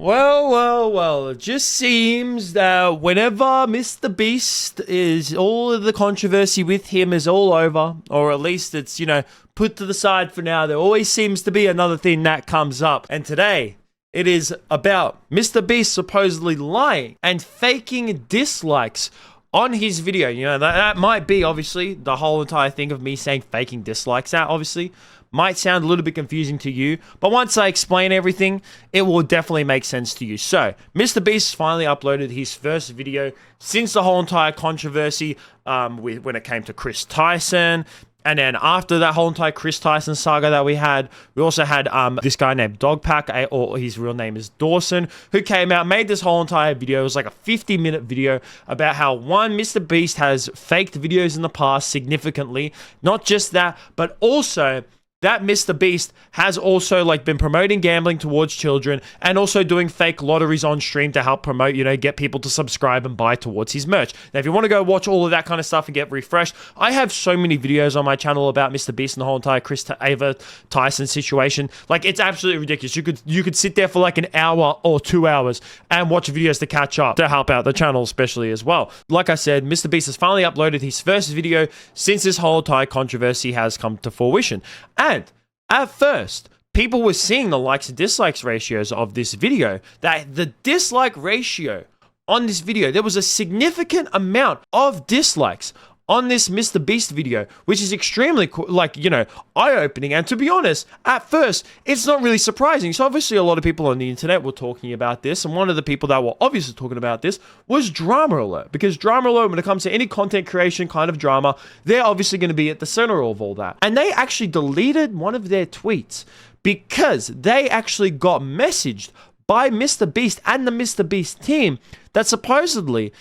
Well, it just seems that whenever MrBeast is, all of the controversy with him is all over, or at least it's, put to the side for now, there always seems to be another thing that comes up. And today, it is about MrBeast supposedly lying and faking dislikes on his video. That might be, obviously, the whole entire thing of me saying faking dislikes. That, obviously, might sound a little bit confusing to you, but once I explain everything, it will definitely make sense to you. So, MrBeast finally uploaded his first video since the whole entire controversy when it came to Chris Tyson. And then after that whole entire Chris Tyson saga that we also had this guy named Dogpack, or his real name is Dawson, who came out, made this whole entire video. It was like a 50-minute video about how, one, MrBeast has faked videos in the past significantly. Not just that, but also that MrBeast has also been promoting gambling towards children and also doing fake lotteries on stream to help promote, get people to subscribe and buy towards his merch. Now, if you want to go watch all of that kind of stuff and get refreshed, I have so many videos on my channel about MrBeast and the whole entire Ava Tyson situation. It's absolutely ridiculous. You could sit there for an hour or 2 hours and watch videos to catch up, to help out the channel especially as well. Like I said, MrBeast has finally uploaded his first video since this whole entire controversy has come to fruition. And at first, people were seeing the likes and dislikes ratios of this video, that the dislike ratio on this video, there was a significant amount of dislikes on this MrBeast video, which is extremely, eye-opening. And to be honest, at first, it's not really surprising. So obviously, a lot of people on the internet were talking about this, and one of the people that were obviously talking about this was Drama Alert, because Drama Alert, when it comes to any content creation kind of drama, they're obviously going to be at the center of all that. And they actually deleted one of their tweets because they actually got messaged by MrBeast and the MrBeast team that supposedly,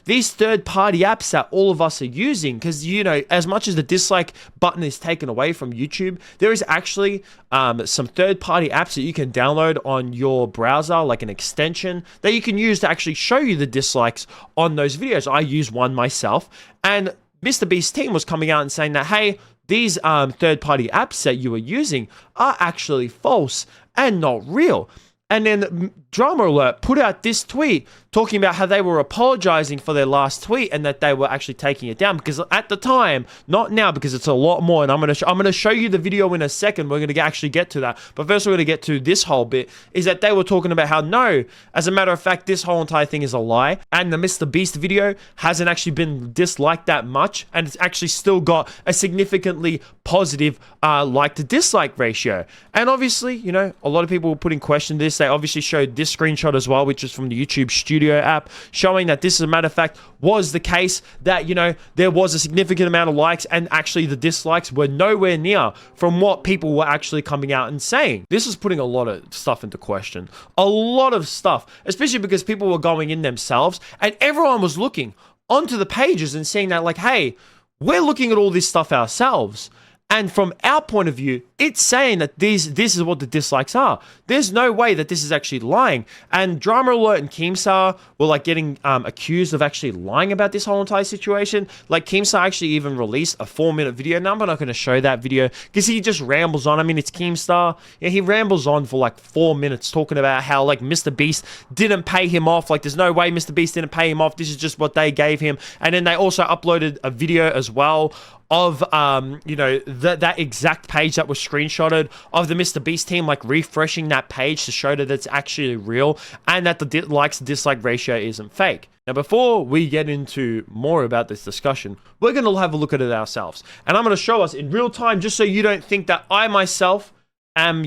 these third-party apps that all of us are using, because, as much as the dislike button is taken away from YouTube, there is actually some third-party apps that you can download on your browser, like an extension, that you can use to actually show you the dislikes on those videos. I use one myself, and MrBeast team was coming out and saying that, hey, these third-party apps that you are using are actually false and not real. And then Drama Alert put out this tweet talking about how they were apologizing for their last tweet and that they were actually taking it down, because at the time, not now, because it's a lot more, and I'm gonna show you the video in a second. We're gonna actually get to that, but first we're gonna get to this whole bit. Is that they were talking about how, no, as a matter of fact, this whole entire thing is a lie, and the MrBeast video hasn't actually been disliked that much, and it's actually still got a significantly positive like to dislike ratio. And obviously, a lot of people were putting question to this. They obviously showed this screenshot as well, which is from the YouTube Studio app, showing that this, as a matter of fact, was the case, that, there was a significant amount of likes, and actually the dislikes were nowhere near from what people were actually coming out and saying. This is putting a lot of stuff into question. A lot of stuff, especially because people were going in themselves, and everyone was looking onto the pages and saying that, hey, we're looking at all this stuff ourselves. And from our point of view, it's saying that this is what the dislikes are. There's no way that this is actually lying. And Drama Alert and Keemstar were getting accused of actually lying about this whole entire situation. Keemstar actually even released a 4-minute video. Now, I'm not going to show that video because he just rambles on. I mean, it's Keemstar. Yeah, he rambles on for 4 minutes talking about how MrBeast didn't pay him off. There's no way MrBeast didn't pay him off. This is just what they gave him. And then they also uploaded a video as well of that exact page that was screenshotted of the MrBeast team refreshing that page to show that it's actually real, and that the likes to dislike ratio isn't fake. Now, before we get into more about this discussion, we're going to have a look at it ourselves, and I'm going to show us in real time, just so you don't think that I myself am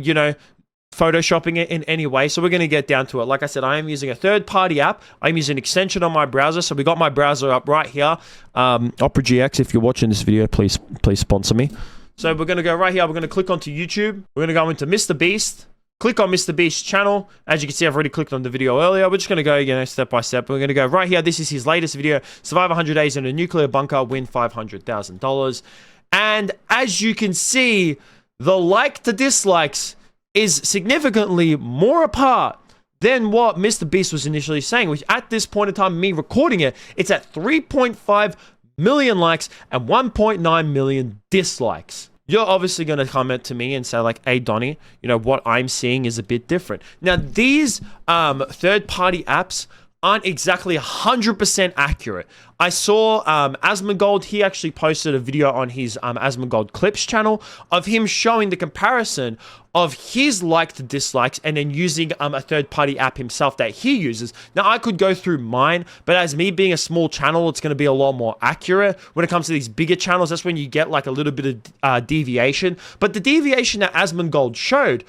photoshopping it in any way. So we're going to get down to it. Like I said, I am using a third-party app. I'm using an extension on my browser. So we got my browser up right here. Opera GX, if you're watching this video, please sponsor me. So we're going to go right here. We're going to click onto YouTube. We're going to go into MrBeast. Click on MrBeast's channel. As you can see, I've already clicked on the video earlier. We're just going to go, step by step. We're going to go right here. This is his latest video. Survive 100 days in a nuclear bunker. Win $500,000. And as you can see, the like to dislikes is significantly more apart than what MrBeast was initially saying, which at this point in time, me recording it, it's at 3.5 million likes and 1.9 million dislikes. you're obviously going to comment to me and say like, hey, Donnie, you know, what I'm seeing is a bit different. Now, these third-party apps aren't exactly 100% accurate. I saw Asmongold, he actually posted a video on his Asmongold Clips channel of him showing the comparison of his likes to dislikes and then using a third-party app himself that he uses. Now, I could go through mine, but as me being a small channel, it's going to be a lot more accurate. When it comes to these bigger channels, that's when you get like a little bit of deviation. But the deviation that Asmongold showed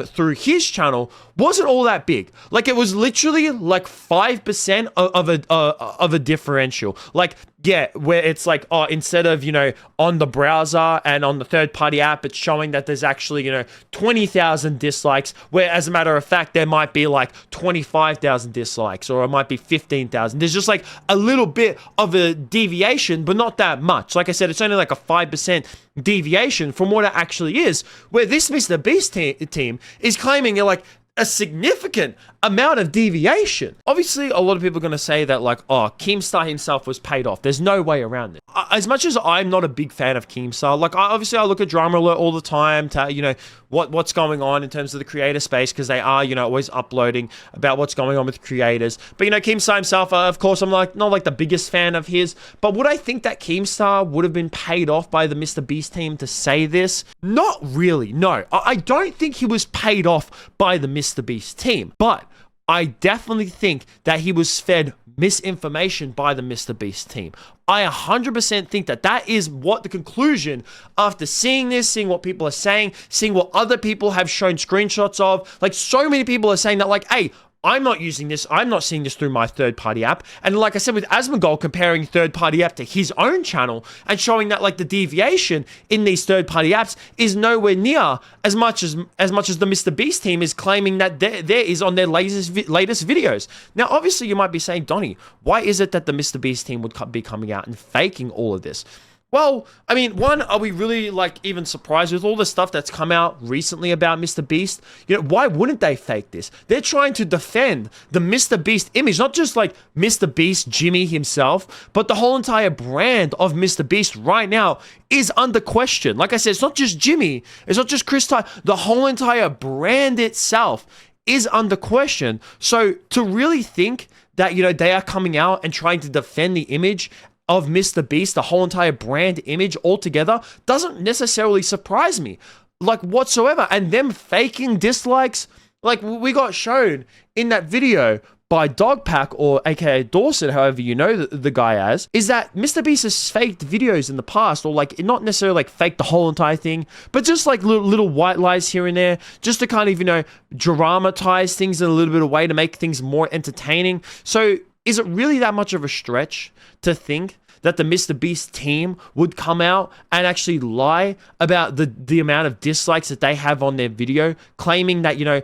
through his channel wasn't all that big. Like, it was literally like 5% of a differential. Like, yeah, where it's like, oh, instead of, you know, on the browser and on the third-party app, it's showing that there's actually, you know, 20,000 dislikes, where as a matter of fact, there might be like 25,000 dislikes, or it might be 15,000. There's just like a little bit of a deviation, but not that much. Like I said, it's only like a 5% deviation from what it actually is, where this MrBeast team is claiming like a significant amount of deviation. Obviously, a lot of people are going to say that like, oh, Keemstar himself was paid off. There's no way around it. As much as I'm not a big fan of Keemstar, like obviously I look at Drama Alert all the time to, you know, what's going on in terms of the creator space, because they are, you know, always uploading about what's going on with creators. But, you know, Keemstar himself, of course, I'm like not like the biggest fan of his, but would I think that Keemstar would have been paid off by the MrBeast team to say this? Not really, no. I don't think he was paid off by the MrBeast team, but I definitely think that he was fed misinformation by the MrBeast team. I 100% think that that is what the conclusion, after seeing this, seeing what people are saying, seeing what other people have shown screenshots of, like so many people are saying that like, hey, I'm not using this. I'm not seeing this through my third-party app. And like I said, with Asmongold comparing third-party app to his own channel and showing that like the deviation in these third-party apps is nowhere near as much as the MrBeast team is claiming that there is on their latest videos. Now, obviously, you might be saying, Donnie, why is it that the MrBeast team would be coming out and faking all of this? Well, I mean, one, are we really like even surprised with all the stuff that's come out recently about MrBeast? You know, why wouldn't they fake this? They're trying to defend the MrBeast image, not just like MrBeast Jimmy himself, but the whole entire brand of MrBeast right now is under question. Like I said, it's not just Jimmy, it's not just Chris Ty, the whole entire brand itself is under question. So to really think that, you know, they are coming out and trying to defend the image of MrBeast, the whole entire brand image altogether, doesn't necessarily surprise me, like whatsoever. And them faking dislikes, like we got shown in that video by Dogpack, or aka Dorset, however you know the guy as, is that MrBeast has faked videos in the past, or like not necessarily like fake the whole entire thing, but just like little white lies here and there, just to kind of, you know, dramatize things in a little bit of way to make things more entertaining. So is it really that much of a stretch to think that the MrBeast team would come out and actually lie about the amount of dislikes that they have on their video, claiming that, you know,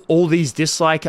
all these dislike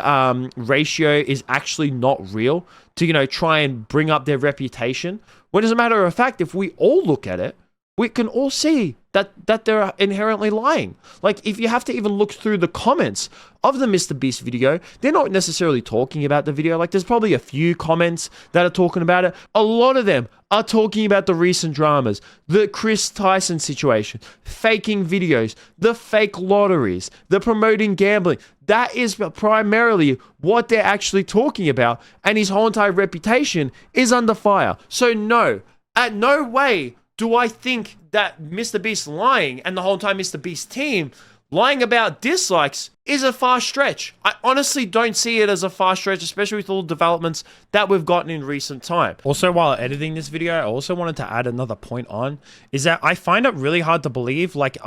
ratio is actually not real, to, you know, try and bring up their reputation? When as a matter of fact, if we all look at it, we can all see that they're inherently lying. Like, if you have to even look through the comments of the MrBeast video, they're not necessarily talking about the video. Like, there's probably a few comments that are talking about it. A lot of them are talking about the recent dramas, the Chris Tyson situation, faking videos, the fake lotteries, the promoting gambling. That is primarily what they're actually talking about, and his whole entire reputation is under fire. So no, at no way do I think that MrBeast lying and the whole time MrBeast team lying about dislikes is a far stretch. I honestly don't see it as a far stretch, especially with all the developments that we've gotten in recent time. Also, while editing this video, I also wanted to add another point on, is that I find it really hard to believe, like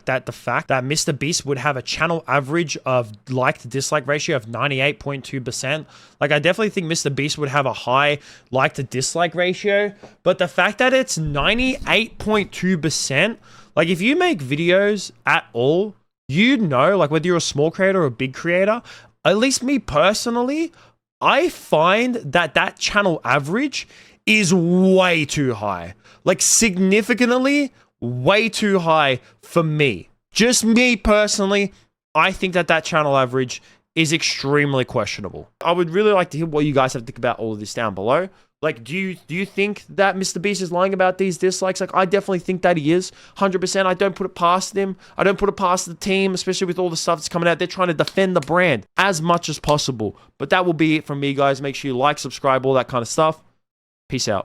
that the fact that MrBeast would have a channel average of like to dislike ratio of 98.2%. Like, I definitely think MrBeast would have a high like to dislike ratio, but the fact that it's 98.2%, like if you make videos at all, you know, like whether you're a small creator or a big creator, at least me personally, I find that channel average is way too high. Like, significantly way too high for me. Just me personally, I think that channel average is extremely questionable. I would really like to hear what you guys have to think about all of this down below. Like, do you think that MrBeast is lying about these dislikes? Like, I definitely think that he is, 100%. I don't put it past him. I don't put it past the team, especially with all the stuff that's coming out. They're trying to defend the brand as much as possible. But that will be it from me, guys. Make sure you like, subscribe, all that kind of stuff. Peace out.